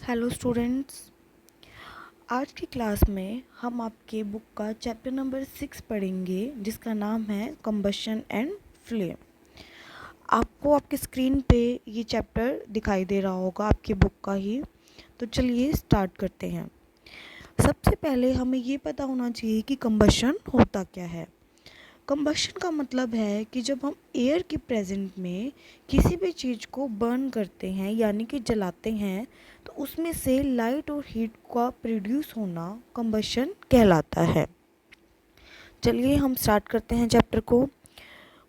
Hello students. आज की class में हम आपके बुक का चैप्टर नंबर 6 पढ़ेंगे जिसका नाम है कंबशन एंड फ्लेम। आपको आपके स्क्रीन पे ये चैप्टर दिखाई दे रहा होगा आपकी बुक का ही। तो चलिए स्टार्ट करते हैं। सबसे पहले हमें ये पता होना चाहिए कि कंबशन होता क्या है। कंबशन का मतलब है कि जब हम एयर के प्रेजेंट में किसी भी चीज़ को बर्न करते हैं यानी कि जलाते हैं तो उसमें से लाइट और हीट का प्रोड्यूस होना कंबशन कहलाता है। चलिए हम स्टार्ट करते हैं चैप्टर को।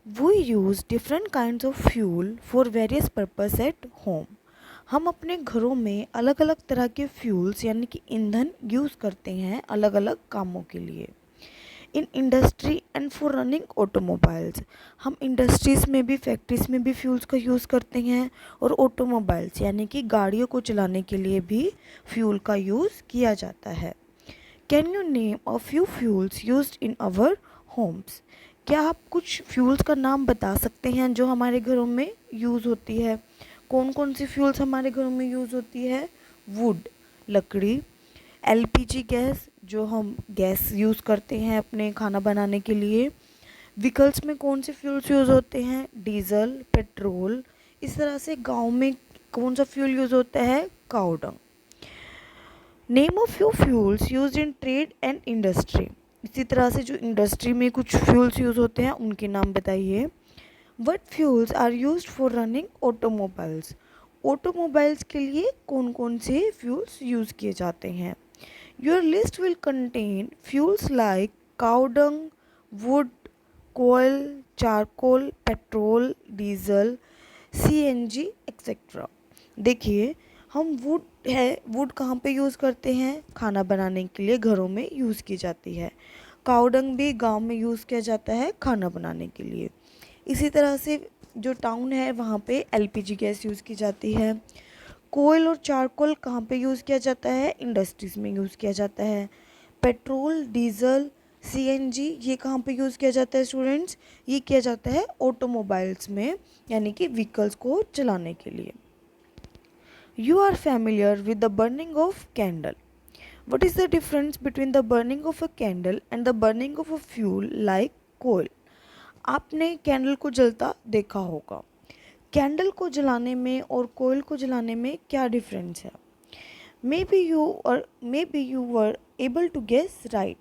We use different kinds of fuel for various purpose at home. हम अपने घरों में अलग अलग तरह के फ्यूल्स यानी कि ईंधन यूज़ करते हैं अलग अलग कामों के लिए। In industry and for running automobiles, हम इंडस्ट्रीज़ में भी फैक्ट्रीज में भी फ्यूल्स का यूज़ करते हैं और ऑटोमोबाइल्स यानी कि गाड़ियों को चलाने के लिए भी फ्यूल का यूज़ किया जाता है। Can you name a few fuels used in our homes? क्या आप कुछ फ्यूल्स का नाम बता सकते हैं जो हमारे घरों में यूज़ होती है? कौन कौन सी फ्यूल्स हमारे घरों में यूज़ होती है? वुड, लकड़ी, एलपीजी गैस जो हम गैस यूज़ करते हैं अपने खाना बनाने के लिए। व्हीकल्स में कौन से फ्यूल्स यूज़ होते हैं? Diesel, petrol. इस तरह से गांव में कौन सा फ्यूल यूज़ होता है? Cow dung. Name of few fuels used in trade and industry. इसी तरह से जो इंडस्ट्री में कुछ फ्यूल्स यूज़ होते हैं उनके नाम बताइए। What fuels are used for running automobiles? Automobiles के लिए कौन कौन से फ्यूल्स यूज़ किए जाते हैं? Your list will contain fuels like cow dung, wood, coal, charcoal, petrol, diesel, CNG, etc. देखिए, हम वुड कहाँ पे यूज़ करते हैं? खाना बनाने के लिए घरों में यूज़ की जाती है। काऊ डंग भी गांव में यूज़ किया जाता है खाना बनाने के लिए। इसी तरह से जो टाउन है वहाँ पे एलपीजी गैस यूज़ की जाती है। कोयल और चारकोल कहाँ पे यूज़ किया जाता है? इंडस्ट्रीज़ में यूज़ किया जाता है। पेट्रोल, डीजल, सीएनजी ये कहाँ पे यूज़ किया जाता है स्टूडेंट्स? ये किया जाता है ऑटोमोबाइल्स में यानी कि व्हीकल्स को चलाने के लिए। You are familiar with the burning of candle. What is the difference between the burning of a candle and the burning of a fuel like कोयल? आपने कैंडल को जलता देखा होगा। कैंडल को जलाने में और कोयल को जलाने में क्या डिफरेंस है? Maybe you were able to guess right.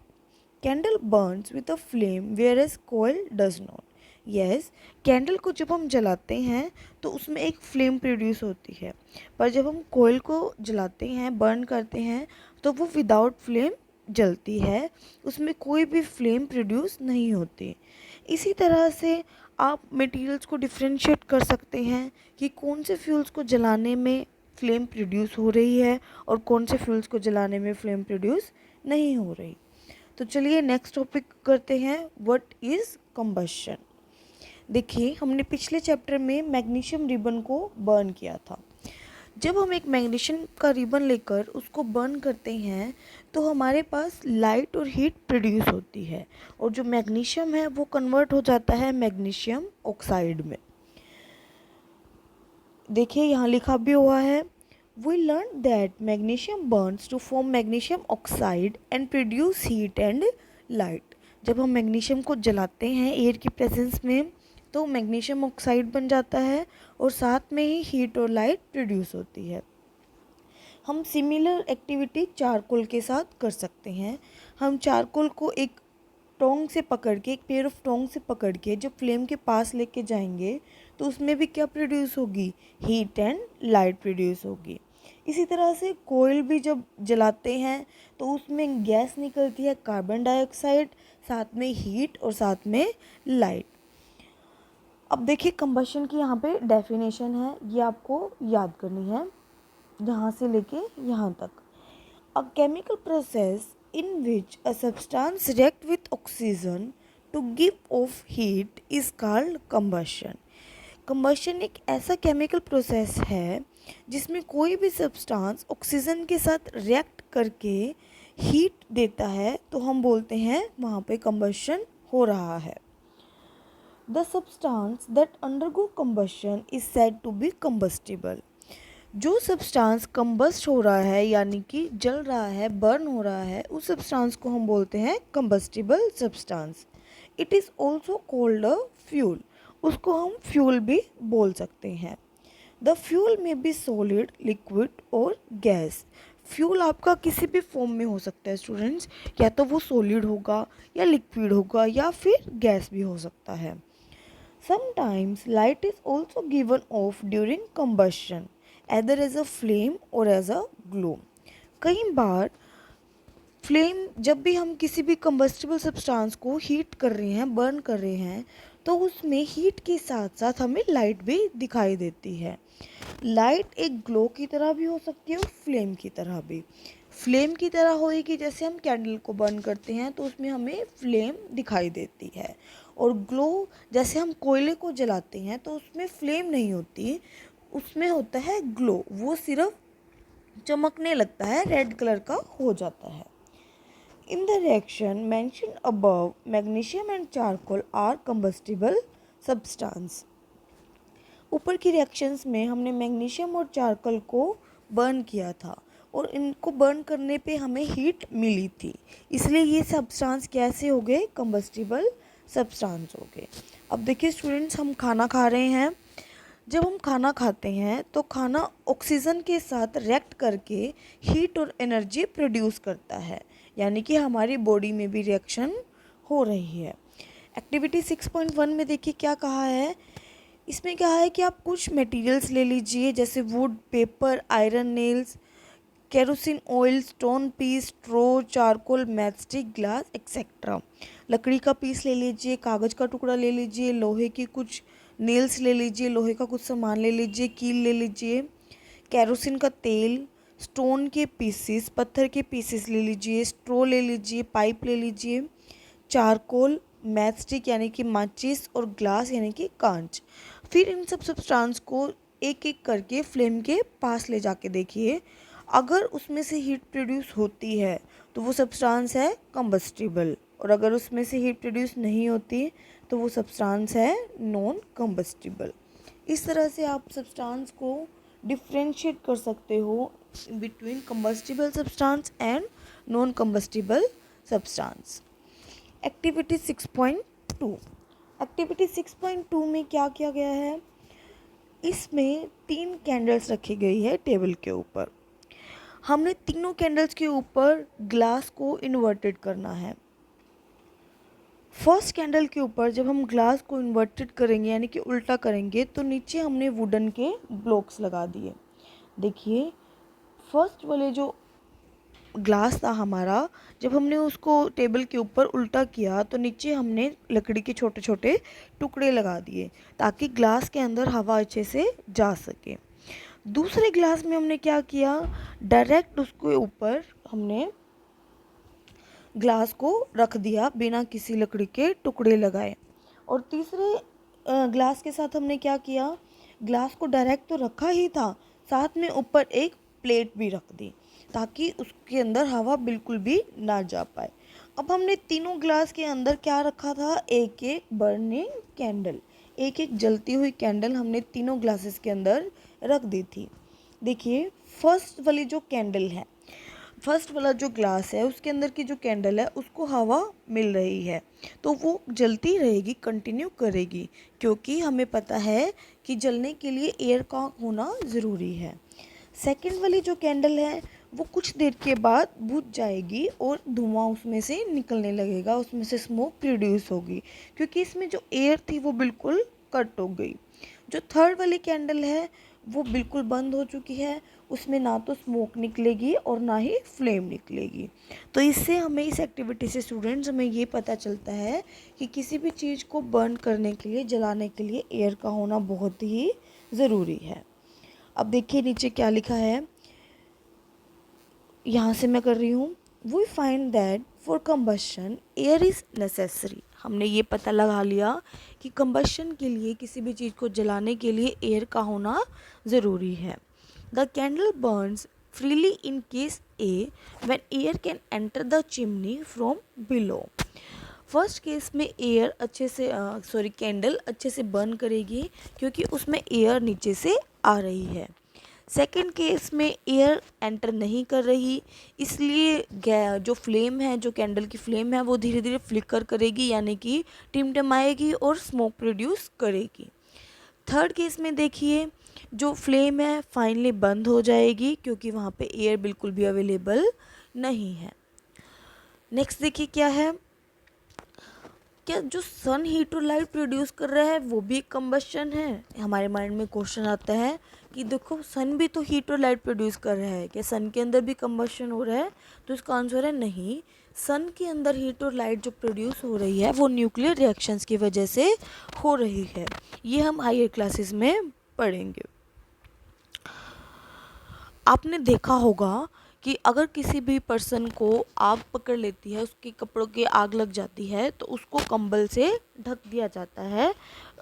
Candle burns with a flame whereas coil does not. Yes, candle को जब हम जलाते हैं तो उसमें एक फ्लेम प्रोड्यूस होती है, पर जब हम कोयल को जलाते हैं बर्न करते हैं तो वो विदाउट फ्लेम जलती है, उसमें कोई भी फ्लेम प्रोड्यूस नहीं होती। इसी तरह से आप मटेरियल्स को डिफ्रेंशिएट कर सकते हैं कि कौन से फ्यूल्स को जलाने में फ्लेम प्रोड्यूस हो रही है और कौन से फ्यूल्स को जलाने में फ्लेम प्रोड्यूस नहीं हो रही। तो चलिए नेक्स्ट टॉपिक करते हैं, व्हाट इज़ कंबशन। देखिए, हमने पिछले चैप्टर में मैग्नीशियम रिबन को बर्न किया था। जब हम एक मैग्नीशियम का रिबन लेकर उसको बर्न करते हैं तो हमारे पास लाइट और हीट प्रोड्यूस होती है और जो मैग्नीशियम है वो कन्वर्ट हो जाता है मैग्नीशियम ऑक्साइड में। देखिए यहाँ लिखा भी हुआ है, we learn that magnesium burns to form magnesium oxide and produce heat and light. जब हम मैग्नीशियम को जलाते हैं एयर की प्रेजेंस में तो मैग्नीशियम ऑक्साइड बन जाता है और साथ में ही हीट और लाइट प्रोड्यूस होती है। हम सिमिलर एक्टिविटी चारकोल के साथ कर सकते हैं। हम चारकोल को एक टोंग से पकड़ के, एक पेयर ऑफ टोंग से पकड़ के जब फ्लेम के पास लेके जाएंगे तो उसमें भी क्या प्रोड्यूस होगी? हीट एंड लाइट प्रोड्यूस होगी। इसी तरह से कोयल भी जब जलाते हैं तो उसमें गैस निकलती है कार्बन डाइऑक्साइड, साथ में हीट और साथ में लाइट। अब देखिए कंबशन की यहाँ पे डेफिनेशन है, ये आपको याद करनी है यहाँ से लेके यहाँ तक। A chemical process in which a substance reacts with oxygen to give off heat is called combustion. Combustion एक ऐसा केमिकल प्रोसेस है जिसमें कोई भी सब्सटेंस ऑक्सीजन के साथ रिएक्ट करके हीट देता है तो हम बोलते हैं वहाँ पे combustion हो रहा है। The substance that undergo combustion is said to be combustible. जो सब्सटेंस कंबस्ट हो रहा है यानी कि जल रहा है, बर्न हो रहा है, उस सब्सटेंस को हम बोलते हैं combustible substance. It is also called a fuel, उसको हम फ्यूल भी बोल सकते हैं। द फ्यूल में बी सॉलिड, लिक्विड और गैस। फ्यूल आपका किसी भी फॉर्म में हो सकता है स्टूडेंट्स, या तो वो सॉलिड होगा या लिक्विड होगा या फिर गैस भी हो सकता है। Sometimes light is also given off during combustion, either as a flame or as a glow. कई बार फ्लेम, जब भी हम किसी भी कंबस्टिबल सब्सटेंस को हीट कर रहे हैं, बर्न कर रहे हैं, तो उसमें हीट के साथ साथ हमें लाइट भी दिखाई देती है। लाइट एक ग्लो की तरह भी हो सकती है और फ्लेम की तरह भी। फ्लेम की तरह होएगी जैसे हम कैंडल को बर्न करते हैं तो उसमें हमें फ्लेम दिखाई देती है, और ग्लो जैसे हम कोयले को जलाते हैं तो उसमें फ्लेम नहीं होती, उसमें होता है ग्लो, वो सिर्फ चमकने लगता है, रेड कलर का हो जाता है। In the reaction mentioned above, magnesium and charcoal are combustible substance. ऊपर की रिएक्शंस में हमने मैग्नीशियम और चारकोल को बर्न किया था और इनको बर्न करने पे हमें हीट मिली थी, इसलिए ये सब्सटेंस कैसे हो गए, कंबस्टिबल सब्सटेंस हो गए। अब देखिए स्टूडेंट्स, हम खाना खा रहे हैं, जब हम खाना खाते हैं तो खाना ऑक्सीजन के साथ रिएक्ट करके हीट और एनर्जी प्रोड्यूस करता है, यानी कि हमारी बॉडी में भी रिएक्शन हो रही है। एक्टिविटी 6.1 में देखिए क्या कहा है। इसमें क्या है कि आप कुछ मटेरियल्स ले लीजिए, जैसे wood, paper, iron nails, kerosene oil, stone piece, straw, charcoal, matchstick, glass etcetera. लकड़ी का पीस ले लीजिए, कागज़ का टुकड़ा ले लीजिए, लोहे की कुछ नेल्स ले लीजिए, लोहे का कुछ सामान ले लीजिए, कील ले लीजिए, केरोसिन का तेल, स्टोन के पीसेस, पत्थर के पीसेस ले लीजिए, स्ट्रो ले लीजिए, पाइप ले लीजिए, चारकोल, मैचस्टिक यानी कि माचिस और ग्लास यानी कि कांच। फिर इन सब सब्सटेंस को एक एक करके फ्लेम के पास ले जाके देखिए, अगर उसमें से हीट प्रोड्यूस होती है तो वो सब्सटेंस है कंबस्टिबल, और अगर उसमें से हीट प्रोड्यूस नहीं होती तो वो सब्सटेंस है नॉन कंबस्टिबल। इस तरह से आप सब्सटेंस को डिफ्रेंशिएट कर सकते हो between combustible substance and non combustible substance. Activity 6.2, activity 6.2 में क्या किया गया है, इसमें 3 कैंडल्स रखी गई है टेबल के ऊपर। हमने तीनों कैंडल्स के ऊपर ग्लास को इन्वर्टेड करना है। फर्स्ट कैंडल के ऊपर जब हम ग्लास को इन्वर्टेड करेंगे यानी कि उल्टा करेंगे तो नीचे हमने वुडन के ब्लॉक्स लगा दिए। देखिए फर्स्ट वाले जो ग्लास था हमारा, जब हमने उसको टेबल के ऊपर उल्टा किया तो नीचे हमने लकड़ी के छोटे छोटे टुकड़े लगा दिए ताकि ग्लास के अंदर हवा अच्छे से जा सके। दूसरे ग्लास में हमने क्या किया, डायरेक्ट उसके ऊपर हमने ग्लास को रख दिया बिना किसी लकड़ी के टुकड़े लगाए। और तीसरे ग्लास के साथ हमने क्या किया, ग्लास को डायरेक्ट तो रखा ही था, साथ में ऊपर एक प्लेट भी रख दी ताकि उसके अंदर हवा बिल्कुल भी ना जा पाए। अब हमने तीनों ग्लास के अंदर क्या रखा था, एक एक बर्निंग कैंडल, एक एक जलती हुई कैंडल हमने तीनों ग्लासेस के अंदर रख दी थी। देखिए फर्स्ट वाली जो कैंडल है, फर्स्ट वाला जो ग्लास है उसके अंदर की जो कैंडल है उसको हवा मिल रही है तो वो जलती रहेगी, कंटिन्यू करेगी, क्योंकि हमें पता है कि जलने के लिए एयर का होना ज़रूरी है। सेकंड वाली जो कैंडल है वो कुछ देर के बाद बुझ जाएगी और धुआं उसमें से निकलने लगेगा, उसमें से स्मोक प्रोड्यूस होगी क्योंकि इसमें जो एयर थी वो बिल्कुल कट हो गई। जो थर्ड वाली कैंडल है वो बिल्कुल बंद हो चुकी है, उसमें ना तो स्मोक निकलेगी और ना ही फ्लेम निकलेगी। तो इससे हमें, इस एक्टिविटी से स्टूडेंट्स हमें ये पता चलता है कि किसी भी चीज़ को बर्न करने के लिए, जलाने के लिए एयर का होना बहुत ही ज़रूरी है। अब देखिए नीचे क्या लिखा है, यहाँ से मैं कर रही हूँ, we find that for combustion air is necessary. हमने ये पता लगा लिया कि कंबशन के लिए, किसी भी चीज़ को जलाने के लिए एयर का होना ज़रूरी है। The candle Burns freely in case A when air can enter the chimney from below. First case में एयर अच्छे से कैंडल अच्छे से बर्न करेगी क्योंकि उसमें एयर नीचे से आ रही है। सेकंड केस में एयर एंटर नहीं कर रही, इसलिए जो फ्लेम है, जो कैंडल की फ्लेम है, वो धीरे धीरे फ्लिकर करेगी, यानी कि टिमटिमाएगी और स्मोक प्रोड्यूस करेगी। थर्ड केस में देखिए, जो फ्लेम है फाइनली बंद हो जाएगी क्योंकि वहाँ पे एयर बिल्कुल भी अवेलेबल नहीं है। नेक्स्ट देखिए क्या है, क्या जो सन हीट और लाइट प्रोड्यूस कर रहा है वो भी एक कंबस्शन है। हमारे माइंड में क्वेश्चन आता है कि देखो सन भी तो हीट और लाइट प्रोड्यूस कर रहा है, क्या सन के अंदर भी कंबस्शन हो रहा है? तो इसका आंसर है नहीं। सन के अंदर हीट और लाइट जो प्रोड्यूस हो रही है वो न्यूक्लियर रिएक्शंस की वजह से हो रही है। ये हम हायर क्लासेस में पढ़ेंगे। आपने देखा होगा कि अगर किसी भी पर्सन को आग पकड़ लेती है, उसके कपड़ों की आग लग जाती है, तो उसको कंबल से ढक दिया जाता है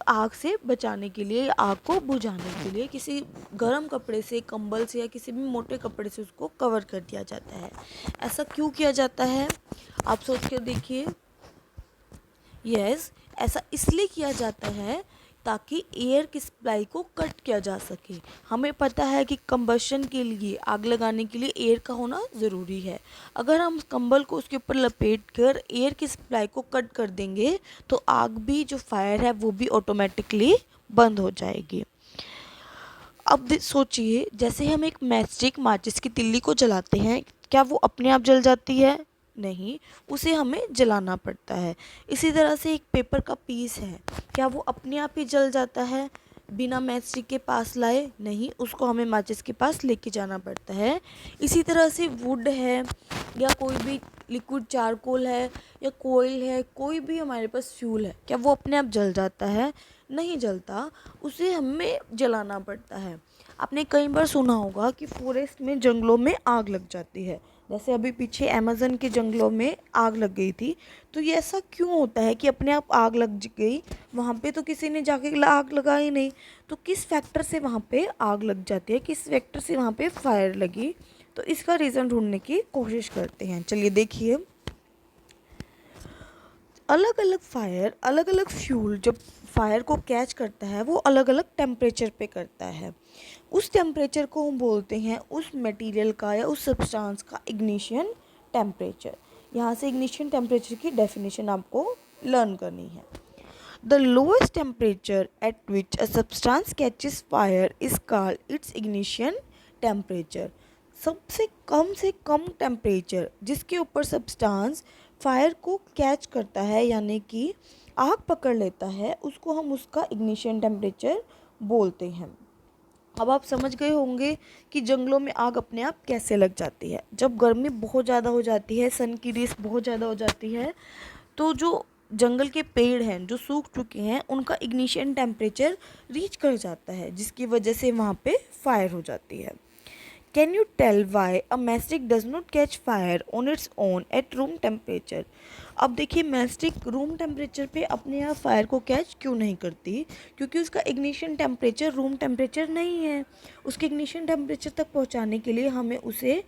आग से बचाने के लिए, आग को बुझाने के लिए किसी गर्म कपड़े से, कंबल से या किसी भी मोटे कपड़े से उसको कवर कर दिया जाता है। ऐसा क्यों किया जाता है? आप सोच कर देखिए। यस, ऐसा इसलिए किया जाता है ताकि एयर की सप्लाई को कट किया जा सके। हमें पता है कि कंबशन के लिए, आग लगाने के लिए एयर का होना ज़रूरी है। अगर हम कंबल को उसके ऊपर लपेट कर एयर की सप्लाई को कट कर देंगे तो आग भी, जो फायर है वो भी ऑटोमेटिकली बंद हो जाएगी। अब सोचिए, जैसे हम एक मैचस्टिक, माचिस की तिल्ली को जलाते हैं, क्या वो अपने आप जल जाती है? नहीं, उसे हमें जलाना पड़ता है। इसी तरह से एक पेपर का पीस है, क्या वो अपने आप ही जल जाता है बिना मैचस्टिक के पास लाए? नहीं, उसको हमें माचिस के पास लेके जाना पड़ता है। इसी तरह से वुड है या कोई भी लिक्विड चारकोल है या कोयल है, कोई भी हमारे पास फ्यूल है, क्या वो अपने आप जल जाता है? नहीं जलता, उसे हमें जलाना पड़ता है। आपने कई बार सुना होगा कि फॉरेस्ट में, जंगलों में आग लग जाती है, जैसे अभी पीछे अमेज़न के जंगलों में आग लग गई थी। तो ये ऐसा क्यों होता है कि अपने आप आग लग गई? वहाँ पे तो किसी ने जाके आग लगाई नहीं, तो किस फैक्टर से वहाँ पे आग लग जाती है, किस फैक्टर से वहाँ पे फायर लगी? तो इसका रीज़न ढूंढने की कोशिश करते हैं। चलिए देखिए, अलग अलग फायर, अलग अलग फ्यूल जब फायर को कैच करता है वो अलग अलग टेम्परेचर पे करता है। उस टेम्परेचर को हम बोलते हैं उस मटेरियल का या उस सब्सटेंस का इग्निशन टेम्परेचर। यहाँ से इग्निशन टेम्परेचर की डेफिनेशन आपको लर्न करनी है। The lowest temperature at which a substance catches fire is called its ignition temperature. सबसे कम टेम्परेचर जिसके ऊपर सब्सटेंस फायर को कैच करता है, यानी कि आग पकड़ लेता है, उसको हम उसका इग्निशन टेम्परेचर बोलते हैं। अब आप समझ गए होंगे कि जंगलों में आग अपने आप कैसे लग जाती है। जब गर्मी बहुत ज़्यादा हो जाती है, सन की रेस बहुत ज़्यादा हो जाती है, तो जो जंगल के पेड़ हैं जो सूख चुके हैं उनका इग्निशन टेम्परेचर रीच कर जाता है, जिसकी वजह से वहाँ पे फायर हो जाती है। Can you tell why a matchstick does not catch fire on its own at room temperature? अब देखिए, मैचस्टिक रूम टेम्परेचर पे अपने आप फायर को कैच क्यों नहीं करती? क्योंकि उसका इग्निशन टेम्परेचर रूम टेम्परेचर नहीं है। उसके इग्निशन टेम्परेचर तक पहुंचाने के लिए हमें उसे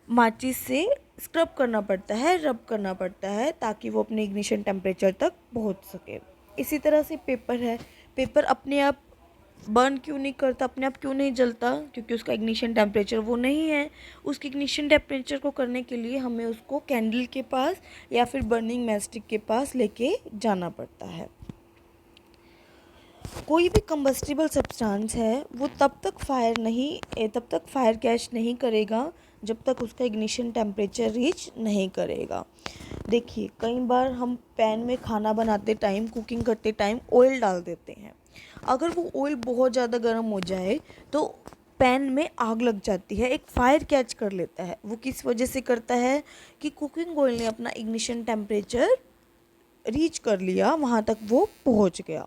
माचिस से स्क्रब करना पड़ता है, रब करना पड़ता है, ताकि वो अपने इग्निशन टेम्परेचर तक पहुंच सके। इसी तरह से पेपर है, पेपर अपने आप बर्न क्यों नहीं करता, अपने आप क्यों नहीं जलता? क्योंकि उसका इग्निशन टेम्परेचर वो नहीं है। उसके इग्निशन टेम्परेचर को करने के लिए हमें उसको कैंडल के पास या फिर बर्निंग मैचस्टिक के पास लेके जाना पड़ता है। कोई भी कंबस्टिबल सब्सटेंस है वो तब तक फायर कैच नहीं करेगा जब तक उसका इग्निशन टेम्परेचर रीच नहीं करेगा। देखिए, कई बार हम पैन में खाना बनाते टाइम, कुकिंग करते टाइम ऑयल डाल देते हैं। अगर वो ऑयल बहुत ज़्यादा गर्म हो जाए तो पैन में आग लग जाती है, एक फायर कैच कर लेता है। वो किस वजह से करता है? कि कुकिंग ऑयल ने अपना इग्निशन टेम्परेचर रीच कर लिया, वहाँ तक वो पहुँच गया।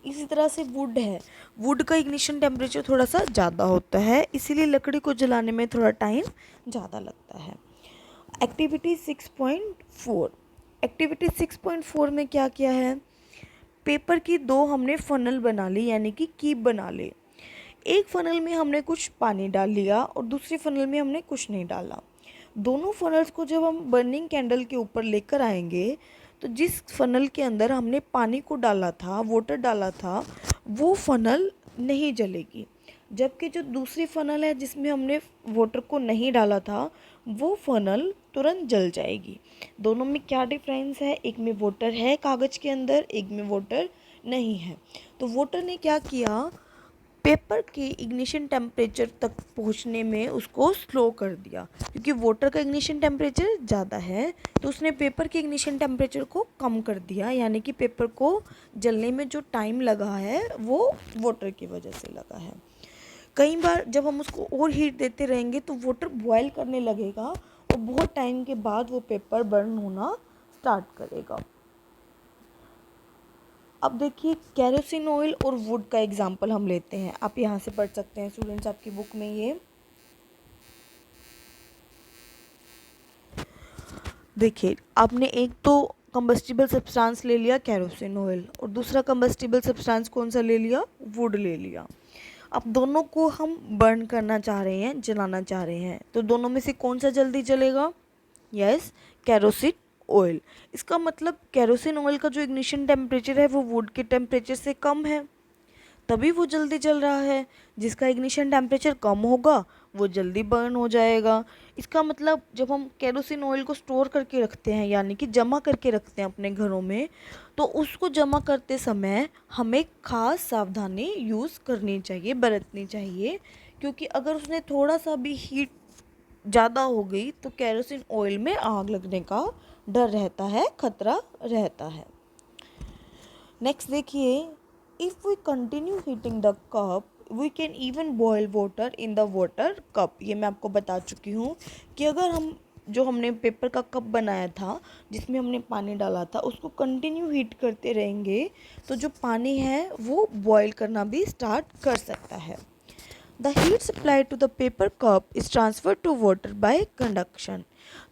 इसी तरह से वुड है, वुड का इग्निशन टेम्परेचर थोड़ा सा ज़्यादा होता है, इसीलिए लकड़ी को जलाने में थोड़ा टाइम ज़्यादा लगता है। एक्टिविटी 6.4, एक्टिविटी 6.4 में क्या किया है? पेपर की दो हमने फनल बना ली, यानी कि कीप बना ली। एक फनल में हमने कुछ पानी डाल लिया और दूसरी फनल में हमने कुछ नहीं डाला। दोनों फनल्स को जब हम बर्निंग कैंडल के ऊपर लेकर आएंगे तो जिस फनल के अंदर हमने पानी को डाला था, वाटर डाला था, वो फनल नहीं जलेगी। जबकि जो दूसरी फ़नल है जिसमें हमने वाटर को नहीं डाला था वो फ़नल तुरंत जल जाएगी। दोनों में क्या डिफरेंस है, एक में वाटर है कागज़ के अंदर, एक में वाटर नहीं है। तो वाटर ने क्या किया, पेपर के इग्निशन टेम्परेचर तक पहुंचने में उसको स्लो कर दिया, क्योंकि वाटर का इग्निशन टेम्परेचर ज़्यादा है तो उसने पेपर के इग्निशन टेम्परेचर को कम कर दिया, यानी कि पेपर को जलने में जो टाइम लगा है वो वाटर की वजह से लगा है। कई बार जब हम उसको और हीट देते रहेंगे तो वाटर बॉयल करने लगेगा और बहुत टाइम के बाद वो पेपर बर्न होना स्टार्ट करेगा। अब देखिए केरोसिन ऑयल और वुड का एग्जांपल हम लेते हैं। आप यहाँ से पढ़ सकते हैं स्टूडेंट्स, आपकी बुक में ये देखिए, आपने एक तो कंबस्टिबल सब्सटेंस ले लिया केरोसिन ऑयल और दूसरा कंबस्टिबल सब्सटेंस कौन सा ले लिया, वुड ले लिया। अब दोनों को हम बर्न करना चाह रहे हैं, जलाना चाह रहे हैं, तो दोनों में से कौन सा जल्दी जलेगा, यस केरोसिन ऑयल। इसका मतलब केरोसिन ऑयल का जो इग्निशन टेम्परेचर है वो वुड के टेम्परेचर से कम है, तभी वो जल्दी जल रहा है। जिसका इग्निशन टेम्परेचर कम होगा वो जल्दी बर्न हो जाएगा। इसका मतलब जब हम केरोसिन ऑयल को स्टोर करके रखते हैं, यानी कि जमा करके रखते हैं अपने घरों में, तो उसको जमा करते समय हमें ख़ास सावधानी यूज़ करनी चाहिए, बरतनी चाहिए, क्योंकि अगर उसने थोड़ा सा भी हीट ज़्यादा हो गई तो केरोसिन ऑयल में आग लगने का डर रहता है, खतरा रहता है। नेक्स्ट देखिए, if we continue heating the cup we can even boil water in the water cup. ये मैं आपको बता चुकी हूँ कि अगर हम जो हमने पेपर का कप बनाया था जिसमें हमने पानी डाला था उसको कंटिन्यू हीट करते रहेंगे तो जो पानी है वो बॉयल करना भी स्टार्ट कर सकता है। The heat supply to the paper cup is transfer to water by conduction.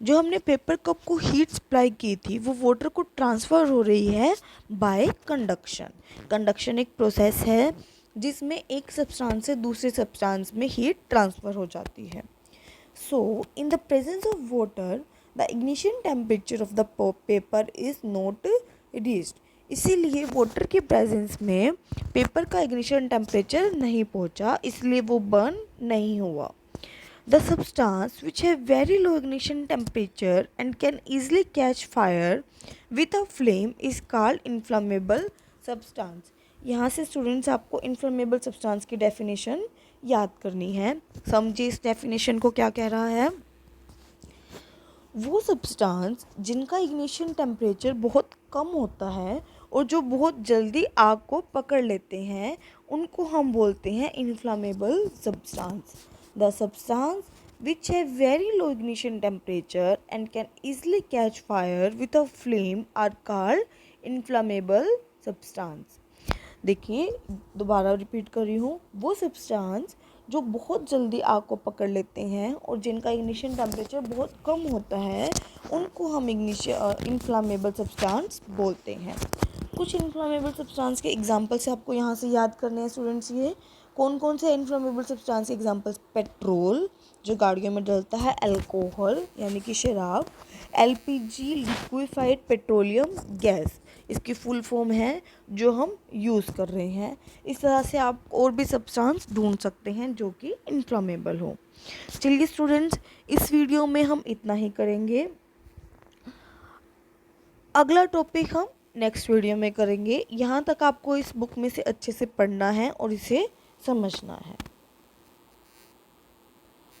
जो हमने पेपर कप को हीट सप्लाई की थी वो वाटर को ट्रांसफ़र हो रही है बाय कंडक्शन। कंडक्शन एक प्रोसेस है जिसमें एक सब्सटेंस से दूसरे सब्सटेंस में हीट ट्रांसफ़र हो जाती है। So in the presence of water the ignition temperature of the paper is not reached. इसीलिए वाटर के प्रेजेंस में पेपर का इग्निशन टेम्परेचर नहीं पहुंचा, इसलिए वो बर्न नहीं हुआ। The substance which have very low ignition temperature and can easily catch fire with a flame is called inflammable substance। यहाँ से स्टूडेंट्स आपको inflammable substance की डेफिनेशन याद करनी है। समझिए इस डेफिनेशन को क्या कह रहा है। वो सब्सटेंस जिनका इग्निशन टेम्परेचर बहुत कम होता है और जो बहुत जल्दी आग को पकड़ लेते हैं उनको हम बोलते हैं inflammable substance. The substance which have very low ignition temperature and can easily catch fire with a flame are called inflammable substance। देखिए दोबारा रिपीट कर रही हूँ, वो सब्सटेंस जो बहुत जल्दी आग को पकड़ लेते हैं और जिनका इग्निशन टेम्परेचर बहुत कम होता है उनको हम इन्फ्लामेबल सब्सटेंस बोलते हैं। कुछ इन्फ्लामेबल सब्सटेंस के एग्जांपल्स आपको यहाँ से याद करने हैं स्टूडेंट्स। ये कौन कौन से इन्फ्लामेबल सब्सटेंस के एग्जांपल्स, पेट्रोल जो गाड़ियों में डलता है, अल्कोहल यानी कि शराब, एलपीजी लिक्विफाइड पेट्रोलियम गैस इसकी फुल फॉर्म है जो हम यूज़ कर रहे हैं। इस तरह से आप और भी सब्सटेंस ढूंढ सकते हैं जो कि इन्फ्लामेबल हो। चलिए स्टूडेंट्स, इस वीडियो में हम इतना ही करेंगे। अगला टॉपिक हम नेक्स्ट वीडियो में करेंगे। यहाँ तक आपको इस बुक में से अच्छे से पढ़ना है और इसे समझना है।